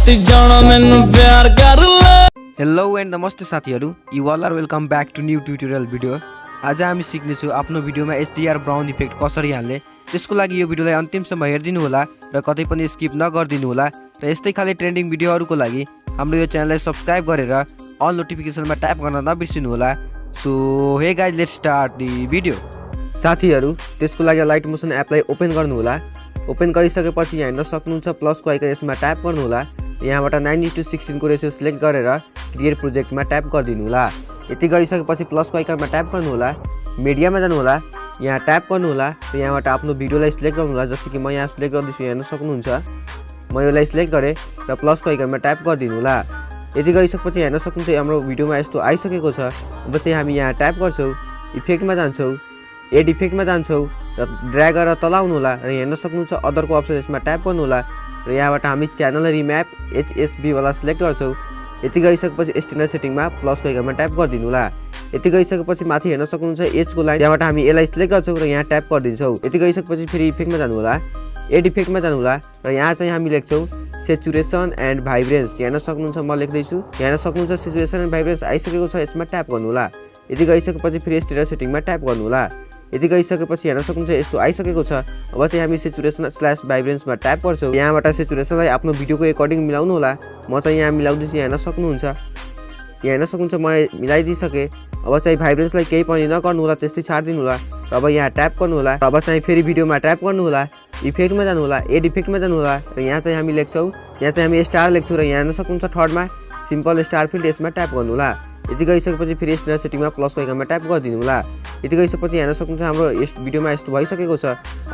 राती जाना मैनू प्यार कर ले। हेलो एन्ड नमस्ते साथीहरु, you all are welcome back to new tutorial video. आज हामी सिक्नेछौँ आफ्नो भिडियोमा HDR ब्राउन इफेक्ट कसरी हाल्ने। त्यसको लागि यो भिडियोलाई अन्तिमसम्म हेरिदिनु होला र कतै पनि स्किप नगरिदिनु होला र यस्तै खाली ट्रेन्डिङ भिडियोहरुको लागि हाम्रो यो च्यानललाई सब्स्क्राइब गरेर अल नोटिफिकेसनमा ट्याप गर्न नबिर्सिनु होला। So hey guys, let's start the video. साथीहरु, त्यसको लागि लाइट मोसन एपलाई ओपन गर्नु होला। ओपन गरिसकेपछि यहाँ हेर्न सक्नुहुन्छ प्लसको आइकन, यसमा ट्याप गर्नु होला। यहाँबाट 9:16 को रेसियो सिलेक्ट गरेर क्रिएट प्रोजेक्टमा ट्याप गरिदिनु होला। यति गरिसकेपछि प्लसको आइकनमा ट्याप गर्नु होला, मिडियामा जानु होला, यहाँ ट्याप गर्नु होला र यहाँबाट आफ्नो भिडियोलाई सिलेक्ट गर्नु होला। जस्तो कि म यहाँ सिलेक्ट गर्दैछु, हेर्न सक्नुहुन्छ। म यसलाई सिलेक्ट गरेँ र प्लसको आइकनमा ट्याप गरिदिनु होला। यति गरिसकेपछि हेर्न सक्नुहुन्छ हाम्रो भिडियोमा यस्तो आइसकेको छ। अब चाहिँ हामी यहाँ ट्याप गर्छौँ, इफेक्टमा जान्छौँ, एड इफेक्टमा जान्छौँ र ड्र्याग गरेर तलाउनु होला र हेर्न सक्नुहुन्छ अदरको अप्सन, यसमा ट्याप गर्नु होला र यहाँबाट हामी च्यानल रिम्याप HSB वाला सिलेक्ट गर्छौँ। यति गरिसकेपछि स्ट्यान्डर्ड सेटिङमा प्लसको आइकनमा ट्याप गरिदिनु होला। यति गरिसकेपछि माथि हेर्न सक्नुहुन्छ एजको लाइन, त्यहाँबाट हामी यसलाई सिलेक्ट गर्छौँ र यहाँ ट्याप गरिदिन्छौँ। यति गरिसकेपछि फेरि इफेक्टमा जानु होला, एड इफेक्टमा जानु होला र यहाँ चाहिँ हामी लेख्छौँ सेचुरेसन एन्ड भाइब्रेन्स। हेर्न सक्नुहुन्छ म लेख्दैछु, हेर्न सक्नुहुन्छ सेचुरेसन एन्ड भाइब्रेन्स आइसकेको छ, यसमा ट्याप गर्नु होला। यति गरिसकेपछि फेरि स्ट्यान्डर्ड सेटिङमा ट्याप गर्नु होला। यति गरिसकेपछि हेर्न सक्नुहुन्छ यस्तो आइसकेको छ। अब चाहिँ हामी सेचुरेसन / भाइब्रेन्समा ट्याप गर्छौँ। यहाँबाट सेचुरेसनलाई आफ्नो भिडियोको एकर्डिङ मिलाउनु होला। म चाहिँ यहाँ मिलाउँदैछु, हेर्न सक्नुहुन्छ। यहाँ हेर्न सक्नुहुन्छ म मिलाइदिइसकेँ। अब चाहिँ भाइब्रेन्सलाई केही पनि नगर्नु होला, त्यस्तै छाडिदिनु होला। र अब यहाँ ट्याप गर्नु होला। अब चाहिँ फेरि भिडियोमा ट्याप गर्नु होला, इफेक्टमा जानु होला, एड इफेक्टमा जानु होला र यहाँ चाहिँ हामी लेख्छौँ, यहाँ चाहिँ हामी स्टार लेख्छौँ र यहाँ हेर्न सक्नुहुन्छ थर्डमा सिम्पल स्टार फिल्ड, यसमा ट्याप गर्नु होला। यति गरिसकेपछि फेरि स्ट्यान्डर्ड सेटिङमा प्लसको आइकनमा ट्याप गरिदिनु होला। यति गरिसकेपछि हेर्न सक्नुहुन्छ हाम्रो भिडियोमा यस्तो भइसकेको छ।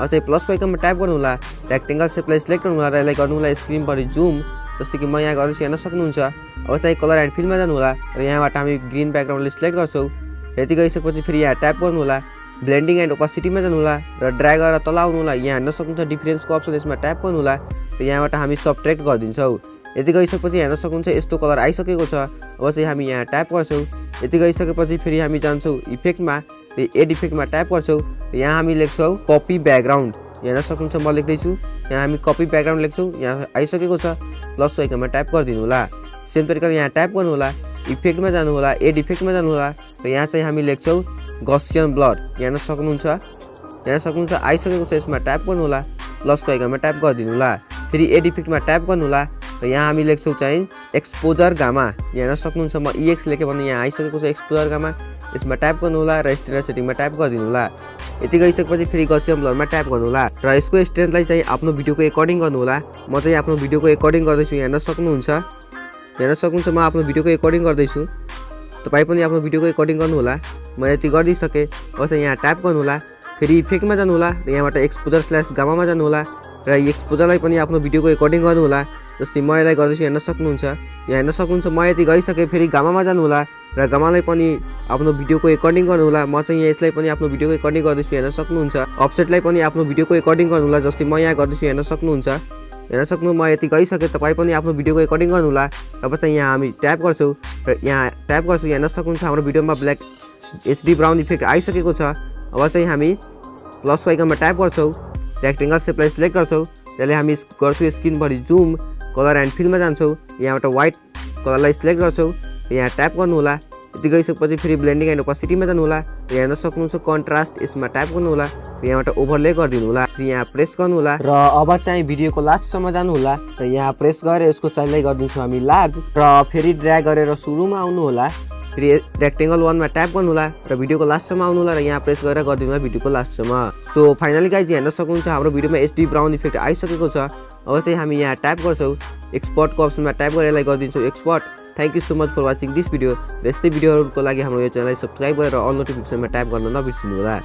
अब चाहिँ प्लसको आइकनमा ट्याप गर्नु होला, रेक्टेङ्गल सेपलाई सिलेक्ट गर्नु होला र यसलाई गर्नु होला स्क्रिनभरि जुम, जस्तो कि म यहाँ गर्दैछु, हेर्न सक्नुहुन्छ। अब चाहिँ कलर एन्ड फिलमा जानु होला र यहाँबाट हामी ग्रिन ब्याकग्राउन्डले सिलेक्ट गर्छौँ। यति गरिसकेपछि फेरि यहाँ ट्याप गर्नु होला, ब्लेन्डिङ एन्ड ओपासिटीमा जानु होला र ड्र्याग गरेर तलाउनु होला। यहाँ हेर्न सक्नुहुन्छ डिफरेन्सको अप्सन, यसमा ट्याप गर्नु होला र यहाँबाट हामी सबट्र्याक्ट गरिदिन्छौँ। यति गरिसकेपछि हेर्न सक्नुहुन्छ यस्तो कलर आइसकेको छ। अब चाहिँ हामी यहाँ ट्याप गर्छौँ। यति गरिसकेपछि फेरि हामी जान्छौँ इफेक्टमा र एड इफेक्टमा ट्याप गर्छौँ। यहाँ हामी लेख्छौँ कपी ब्याकग्राउन्ड, हेर्न सक्नुहुन्छ म लेख्दैछु, यहाँ हामी कपी ब्याकग्राउन्ड लेख्छौँ। यहाँ आइसकेको छ, प्लसको आइकनमा ट्याप गरिदिनु होला। सेम तरिकाले यहाँ ट्याप गर्नु होला, इफेक्टमा जानु होला, एड इफेक्टमा जानु होला र यहाँ चाहिँ हामी लेख्छौँ गसियन ब्लड, हेर्न सक्नुहुन्छ। आइसकेको छ, यसमा ट्याप गर्नु होला, प्लसको आइकनमा ट्याप गरिदिनु होला। फेरि एड इफेक्टमा ट्याप गर्नु होला र यहाँ हामी लेख्छौँ चाहिँ एक्सपोजर गामा, हेर्न सक्नुहुन्छ म EX लेखेँ भने यहाँ आइसकेको छ एक्सपोजर गामा, यसमा ट्याप गर्नु होला र स्ट्यान्डर्ड सेटिङमा ट्याप गरिदिनु होला। यति गरिसकेपछि फेरि गसियन ब्लडमा ट्याप गर्नु होला र यसको स्ट्रेन्थलाई चाहिँ आफ्नो भिडियोको एकर्डिङ गर्नु होला। म चाहिँ आफ्नो भिडियोको एकर्डिङ गर्दैछु, हेर्न सक्नुहुन्छ। म आफ्नो भिडियोको एकर्डिङ गर्दैछु, तपाईँ पनि आफ्नो भिडियोको एकर्डिङ गर्नु होला। म यति गरिदिइसकेँ। अब चाहिँ यहाँ ट्याप गर्नु होला, फेरि इफेक्टमा जानु होला र यहाँबाट एक्सपोजर / गामामा जानु होला र एक्सपोजरलाई पनि आफ्नो भिडियोको एकर्डिङ गर्नु होला। जस्तै म यसलाई गर्दैछु, हेर्न सक्नुहुन्छ। यहाँ हेर्न सक्नुहुन्छ म यति गरिसकेँ। फेरि गामामा जानु होला र गामालाई पनि आफ्नो भिडियोको एकर्डिङ गर्नु होला। म चाहिँ यसलाई पनि आफ्नो भिडियोको एकर्डिङ गर्दैछु, हेर्न सक्नुहुन्छ। अफसेटलाई पनि आफ्नो भिडियोको एकर्डिङ गर्नु होला, जस्तै म यहाँ गर्दैछु, हेर्न सक्नुहुन्छ। म यति गरिसकेँ, तपाईँ पनि आफ्नो भिडियोको एकर्डिङ गर्नु होला। अब चाहिँ यहाँ हामी ट्याप गर्छौँ र यहाँ ट्याप गर्छौँ, हेर्न सक्नुहुन्छ हाम्रो भिडियोमा ब्ल्याक HD ब्राउन इफेक्ट आइसकेको छ। अब चाहिँ हामी प्लसको आइकनमा ट्याप गर्छौँ, रेक्टेङ्गल सेपलाई सिलेक्ट गर्छौँ, त्यसले हामी गर्छौँ स्क्रिनभरि जुम, कलर एन्ड फिलमा जान्छौँ, यहाँबाट व्हाइट कलरलाई सिलेक्ट गर्छौँ, यहाँ ट्याप गर्नु होला। यति गरिसकेपछि फेरि ब्लेन्डिङ एन्ड ओपासिटीमा जानु होला र हेर्न सक्नुहुन्छ कन्ट्रास्ट, यसमा ट्याप गर्नु होला र यहाँबाट ओभरले गरिदिनु होला र यहाँ प्रेस गर्नु होला र अब चाहिँ भिडियोको लास्टसम्म जानु होला र यहाँ प्रेस गरेर यसको साइजलाई गरिदिन्छौँ हामी लार्ज र फेरि ड्र्याग गरेर सुरुमा आउनु होला, फेरि रेक्टेङ्गल 1मा ट्याप गर्नु होला र भिडियोको लास्टसम्म आउनु होला र यहाँ प्रेस गरेर गरिदिनु होला भिडियोको लास्टसम्म। सो फाइनली गाइज, हेर्न सक्नुहुन्छ हाम्रो भिडियोमा HD ब्राउन इफेक्ट आइसकेको छ। अब चाहिँ हामी यहाँ ट्याप गर्छौँ, एक्सपोर्टको अप्सनमा ट्याप गरेर यसलाई गरिदिन्छौँ export. Thank you so much for watching this video. र यस्तै भिडियोहरूको लागि हाम्रो यो च्यानललाई सब्सक्राइब गरेर अल नोटिफिकेसनमा ट्याप गर्न नबिर्सिनु होला।